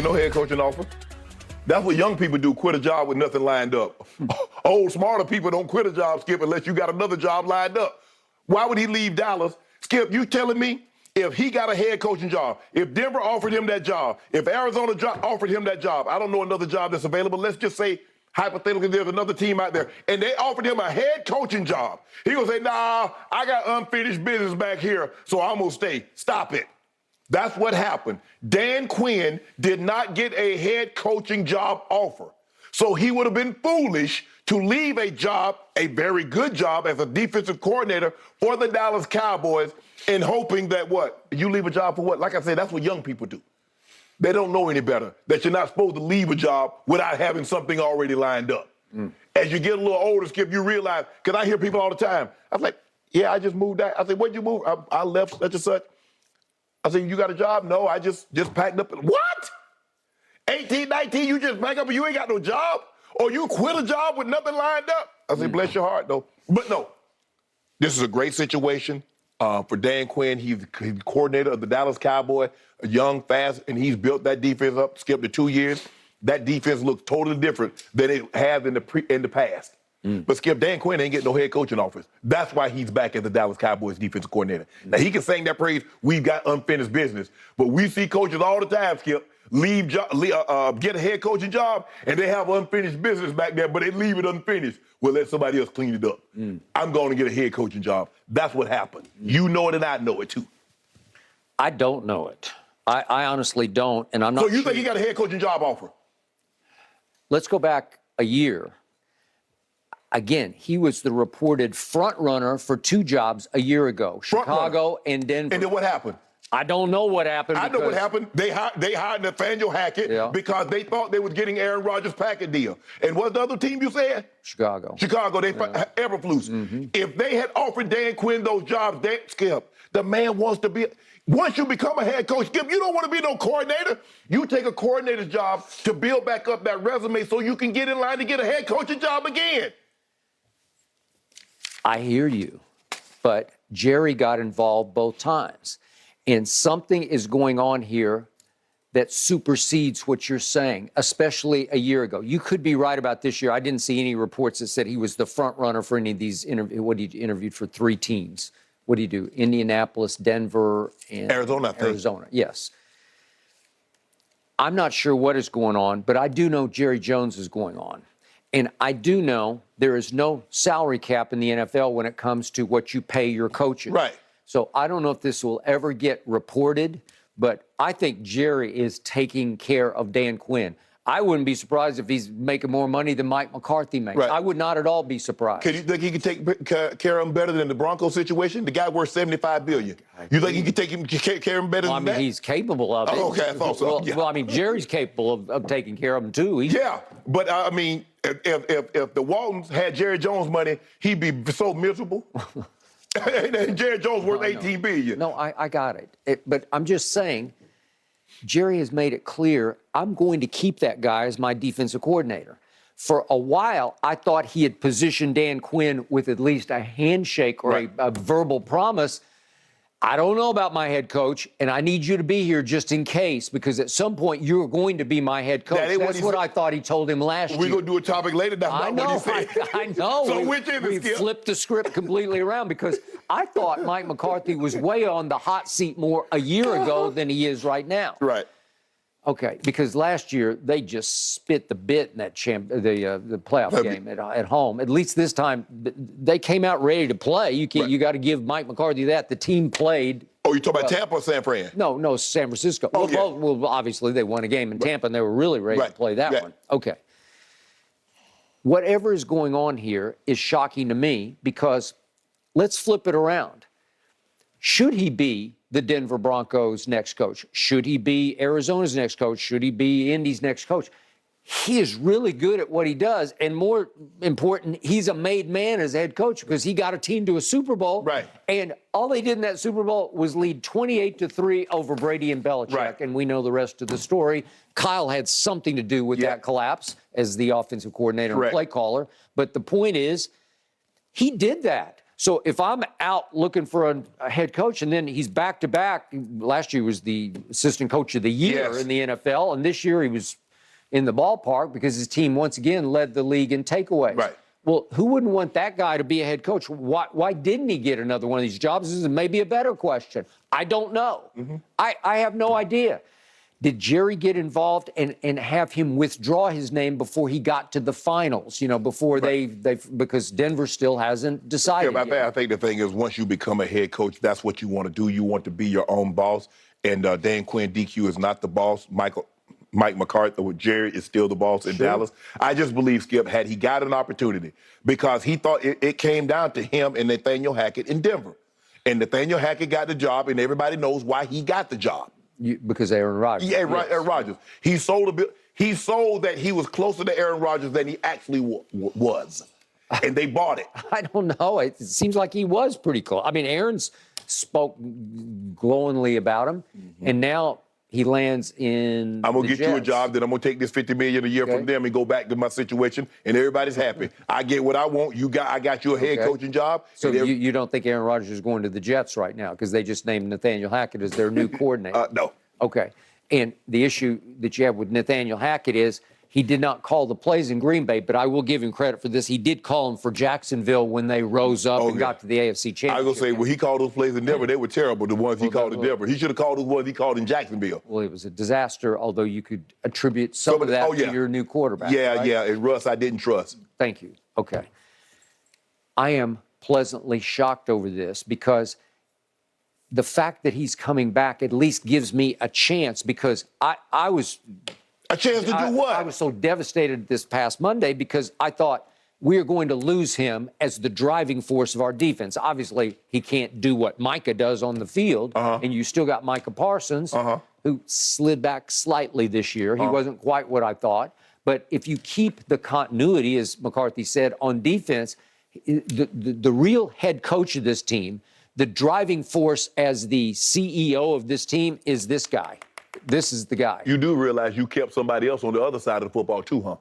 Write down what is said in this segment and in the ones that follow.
No head coaching offer. That's what young people do, quit a job with nothing lined up. Old, smarter people don't quit a job, Skip, unless you got another job lined up. Why would he leave Dallas? Skip, you telling me if he got a head coaching job, if Denver offered him that job, if Arizona offered him that job, I don't know another job that's available. Let's just say, hypothetically, there's another team out there, and they offered him a head coaching job. He gonna say, nah, I got unfinished business back here, so I'm gonna stay. Stop it. That's what happened. Dan Quinn did not get a head coaching job offer. So he would have been foolish to leave a job, a very good job as a defensive coordinator for the Dallas Cowboys and hoping that what? You leave a job for what? Like I said, that's what young people do. They don't know any better, that you're not supposed to leave a job without having something already lined up. As you get a little older, Skip, you realize, because I hear people all the time, I was like, yeah, I just moved out. I said, where'd you move? I left such and such. I said, you got a job? No, I just packed up. What? 18, 19, you just pack up and you ain't got no job? Or you quit a job with nothing lined up? I said, bless your heart, though. But no, this is a great situation for Dan Quinn. He's the coordinator of the Dallas Cowboys, young, fast, and he's built that defense up, skipped to 2 years. That defense looks totally different than it has in the past. But Skip, Dan Quinn ain't getting no head coaching offers. That's why he's back as the Dallas Cowboys defensive coordinator. Now, he can sing that praise, we've got unfinished business. But we see coaches all the time, Skip, get a head coaching job, and they have unfinished business back there, but they leave it unfinished. Well, let somebody else clean it up. I'm going to get a head coaching job. That's what happened. You know it, and I know it, too. I don't know it. I honestly don't, and I'm not So you think he got a head coaching job offer? Let's go back a year. Again, he was the reported front runner for 2 jobs a year ago, Chicago and Denver. And then what happened? I don't know what happened. I know what happened. They hired Nathaniel Hackett because they thought they was getting Aaron Rodgers' packet deal. And what's the other team you said? Chicago. Chicago, they Eberflus. If they had offered Dan Quinn those jobs, Skip, the man wants to be. Once you become a head coach, Skip, you don't want to be no coordinator. You take a coordinator's job to build back up that resume so you can get in line to get a head coaching job again. I hear you, but Jerry got involved both times. And something is going on here that supersedes what you're saying, especially a year ago. You could be right about this year. I didn't see any reports that said he was the front runner for any of these what he interviewed for 3 teams. What do you do? Indianapolis, Denver, and Arizona, I think. Arizona, yes. I'm not sure what is going on, but I do know Jerry Jones is going on. And I do know there is no salary cap in the NFL when it comes to what you pay your coaches. Right. So I don't know if this will ever get reported, but I think Jerry is taking care of Dan Quinn. I wouldn't be surprised if he's making more money than Mike McCarthy makes. Right. I would not at all be surprised. You think he could take care of him better than the Broncos situation? The guy worth $75 billion. You think he could take care of him better than that? I mean, he's capable of it. Oh, okay, I thought so. Well, I mean, Jerry's capable of taking care of him, too. Yeah, but I mean, if the Waltons had Jerry Jones money, he'd be so miserable. And Jerry Jones worth $18 billion. No, I got it. But I'm just saying, Jerry has made it clear, I'm going to keep that guy as my defensive coordinator. For a while, I thought he had positioned Dan Quinn with at least a handshake or a verbal promise. I don't know about my head coach, and I need you to be here just in case, because at some point you're going to be my head coach. That's what I thought he told him last year. We're going to do a topic later. That's not what he said. I know. So which is we flipped the script completely around, because I thought Mike McCarthy was way on the hot seat more a year ago than he is right now. Right. Okay, because last year they just spit the bit in that the playoff game at home. At least this time they came out ready to play. You got to give Mike McCarthy that. The team played. Oh, you talking about Tampa or San Fran? No, San Francisco. Oh, well, obviously they won a game in Tampa and they were really ready to play that one. Okay. Whatever is going on here is shocking to me, because let's flip it around. Should he be the Denver Broncos' next coach? Should he be Arizona's next coach? Should he be Indy's next coach? He is really good at what he does, and more important, he's a made man as head coach, because he got a team to a Super Bowl. Right. And all they did in that Super Bowl was lead 28-3 over Brady and Belichick, right. And we know the rest of the story. Kyle had something to do with that collapse as the offensive coordinator and play caller. But the point is, he did that. So if I'm out looking for a head coach, and then he's back-to-back, last year was the assistant coach of the year in the NFL, and this year he was in the ballpark because his team once again led the league in takeaways. Right. Well, who wouldn't want that guy to be a head coach? Why didn't he get another one of these jobs? This is maybe a better question. I don't know. I have no idea. Did Jerry get involved and have him withdraw his name before he got to the finals? Before they because Denver still hasn't decided yet. I think the thing is, once you become a head coach, that's what you want to do. You want to be your own boss. And Dan Quinn, DQ, is not the boss. Mike McCarthy with Jerry is still the boss in Dallas. I just believe, Skip, had he got an opportunity, because he thought it came down to him and Nathaniel Hackett in Denver. And Nathaniel Hackett got the job, and everybody knows why he got the job. Because Aaron Rodgers. Yeah, right, Aaron Rodgers. He sold that he was closer to Aaron Rodgers than he actually was. And they bought it. I don't know. It seems like he was pretty close. I mean, Aaron's spoke glowingly about him, and now he lands in I'm gonna the get you a Jets. job, then I'm gonna take this $50 million a year from them and go back to my situation, and everybody's happy. I get what I want. I got you a head coaching job. So you don't think Aaron Rodgers is going to the Jets right now because they just named Nathaniel Hackett as their new coordinator? No. Okay. And the issue that you have with Nathaniel Hackett is he did not call the plays in Green Bay, but I will give him credit for this. He did call them for Jacksonville when they rose up and got to the AFC Championship. I was going to say, when he called those plays in Denver, they were terrible, the ones he called in Denver. He should have called those ones he called in Jacksonville. Well, it was a disaster, although you could attribute some of that to your new quarterback. Yeah, right? yeah, and Russ I didn't trust. Thank you. Okay. I am pleasantly shocked over this because the fact that he's coming back at least gives me a chance, because I was... A chance to do what? I was so devastated this past Monday because I thought we are going to lose him as the driving force of our defense. Obviously, he can't do what Micah does on the field, and you still got Micah Parsons, who slid back slightly this year. He wasn't quite what I thought. But if you keep the continuity, as McCarthy said, on defense, the real head coach of this team, the driving force as the CEO of this team is this guy. This is the guy. You do realize you kept somebody else on the other side of the football too, huh?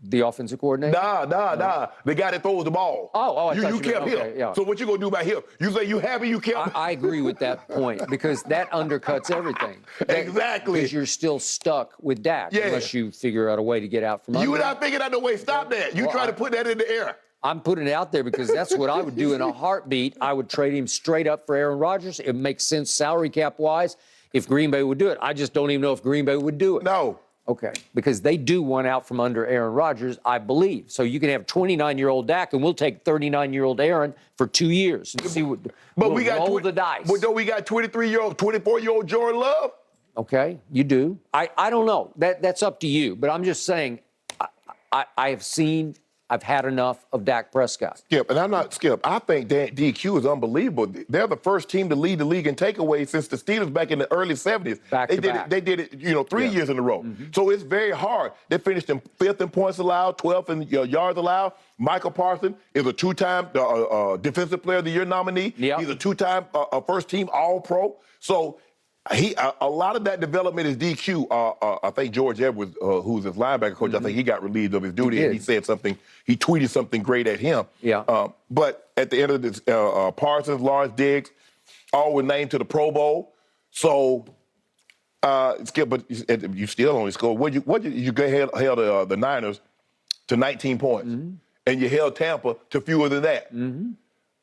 The offensive coordinator? Nah. The guy that throws the ball. I you kept him. Okay, yeah. So what you gonna do about him? You say you happy you kept him? I agree with that point because that undercuts everything. Exactly. Because you're still stuck with Dak unless you figure out a way to get out from under. You not figuring out the way. Stop that. You try to put that in the air. I'm putting it out there because that's what I would do in a heartbeat. I would trade him straight up for Aaron Rodgers. It makes sense salary cap wise if Green Bay would do it. I just don't even know if Green Bay would do it. No. Okay, because they do want out from under Aaron Rodgers, I believe. So you can have 29-year-old Dak, and we'll take 39-year-old Aaron for 2 years and see what. But we got roll the dice. But don't we got 23-year-old, 24-year-old Jordan Love? Okay, you do. I don't know. That's up to you. But I'm just saying, I've had enough of Dak Prescott. Skip, and I'm not Skip. I think DQ is unbelievable. They're the first team to lead the league in takeaways since the Steelers back in the early 70s. They did it 3 years in a row. So it's very hard. They finished in 5th in points allowed, 12th in yards allowed. Michael Parsons is a 2-time Defensive Player of the Year nominee. Yep. He's a 2-time first-team All-Pro. So a lot of that development is DQ. I think George Edwards, who's his linebacker coach, I think he got relieved of his duty, and he said something. He tweeted something great at him. Yeah. But at the end of this, Parsons, Lawrence Diggs, all were named to the Pro Bowl. So, Skip, but you still only scored. You held the Niners to 19 points, and you held Tampa to fewer than that.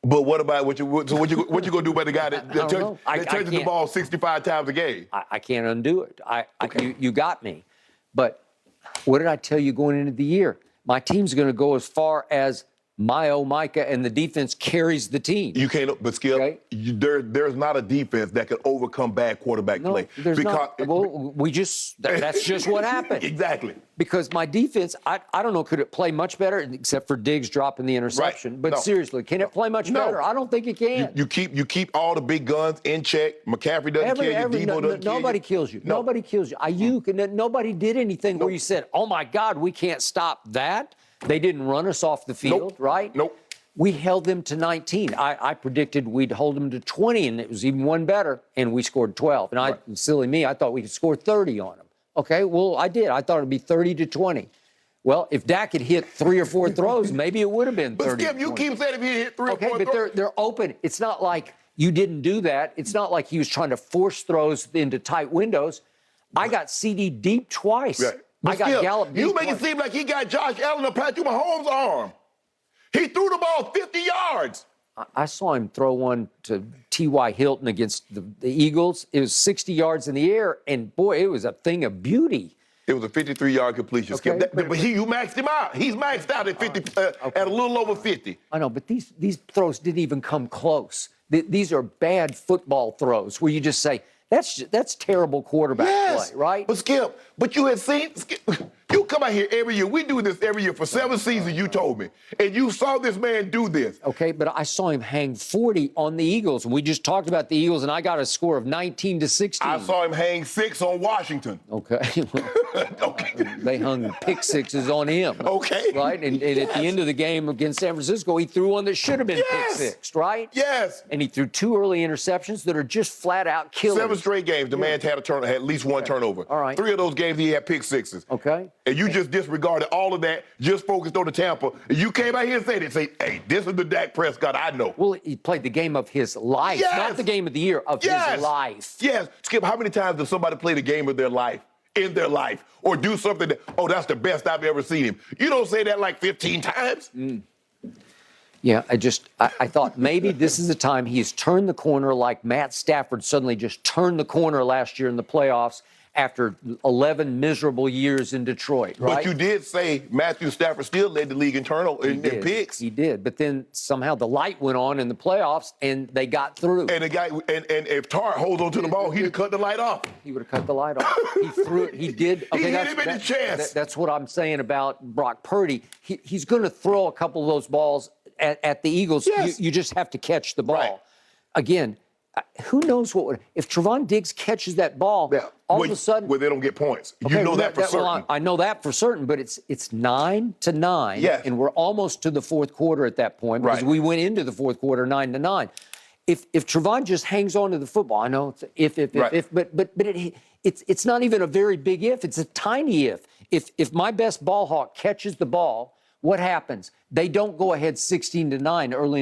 But what about what you gonna do about the guy that touches the ball 65 times a game? I can't undo it. You got me. But what did I tell you going into the year? My team's going to go as far as Micah, and the defense carries the team. You can't, but Skip, Okay. There's not a defense that can overcome bad quarterback play. There's not. Well, that's just what happened. Exactly. Because my defense, I don't know, could it play much better, except for Diggs dropping the interception? Right. But No. Seriously, can it play much better? I don't think it can. You keep all the big guns in check. McCaffrey doesn't kill you. Debo doesn't kill you. Nobody kills you. No. Nobody kills you. Ayuk, nobody did anything where you said, oh, my God, we can't stop that. They didn't run us off the field, right? Nope. We held them to 19. I predicted we'd hold them to 20, and it was even one better, and we scored 12. And silly me, I thought we could score 30 on them. Okay, well, I did. I thought it'd be 30 to 20. Well, if Dak had hit 3 or 4 throws, maybe it would have been 30. But Skip, you keep saying if he hit 3 or 4 Okay, but throws. they're open. It's not like you didn't do that. It's not like he was trying to force throws into tight windows. I got CD deep twice. Right. I But got Skip, Gallup deep you make it twice. seem like he got Josh Allen or Patrick Mahomes' arm. He threw the ball 50 yards. I saw him throw one to T.Y. Hilton against the Eagles. It was 60 yards in the air, and boy, it was a thing of beauty. It was a 53-yard completion, Skip. Okay, But you maxed him out. He's maxed out at 50, at a little over 50. I know, but these throws didn't even come close. These are bad football throws where you just say, that's terrible quarterback play, right? But Skip, you had seen, Skip, you come out here every year. We do this every year for 7 seasons, you told me. And you saw this man do this. Okay, but I saw him hang 40 on the Eagles. And we just talked about the Eagles, and I got a score of 19-16. I saw him hang 6 on Washington. Okay. Okay. They hung pick sixes on him. Okay. Right? And at the end of the game against San Francisco, he threw one that should have been Yes. pick six, right? Yes. And he threw 2 early interceptions that are just flat out killers. 7 straight games, the man had at least one turnover. All right. 3 of those games, he had pick sixes. Okay. And you just disregarded all of that, just focused on the Tampa. And you came out here and said it. Say, hey, this is the Dak Prescott I know. Well, he played the game of his life, Yes. not the game of the year, of his life. Yes. Skip, how many times does somebody play the game of their life, in their life, or do something that, oh, that's the best I've ever seen him? You don't say that like 15 times. Yeah, I thought maybe this is the time he's turned the corner like Matt Stafford suddenly just turned the corner last year in the playoffs after 11 miserable years in Detroit, right? But you did say Matthew Stafford still led the league in turnover in picks. He did, but then somehow the light went on in the playoffs and they got through. And the guy, and if Tart holds on to the ball, he'd have cut the light off. He would have cut the light off. He threw it. He did. He hit him in the chest. That's what I'm saying about Brock Purdy. He's going to throw a couple of those balls at the Eagles. Yes. You just have to catch the ball. Right. Again, who knows what would, if Trevon Diggs catches that ball, all of a sudden. Well, they don't get points. Okay, You know that for certain. Well, I know that for certain, but it's 9-9. Yes. And we're almost to the fourth quarter at that point because Right. we went into the fourth quarter 9-9. If Trevon just hangs on to the football, I know it's if, but it's not even a very big if. It's a tiny if. If my best ball hawk catches the ball, what happens? They don't go ahead 16-9 early in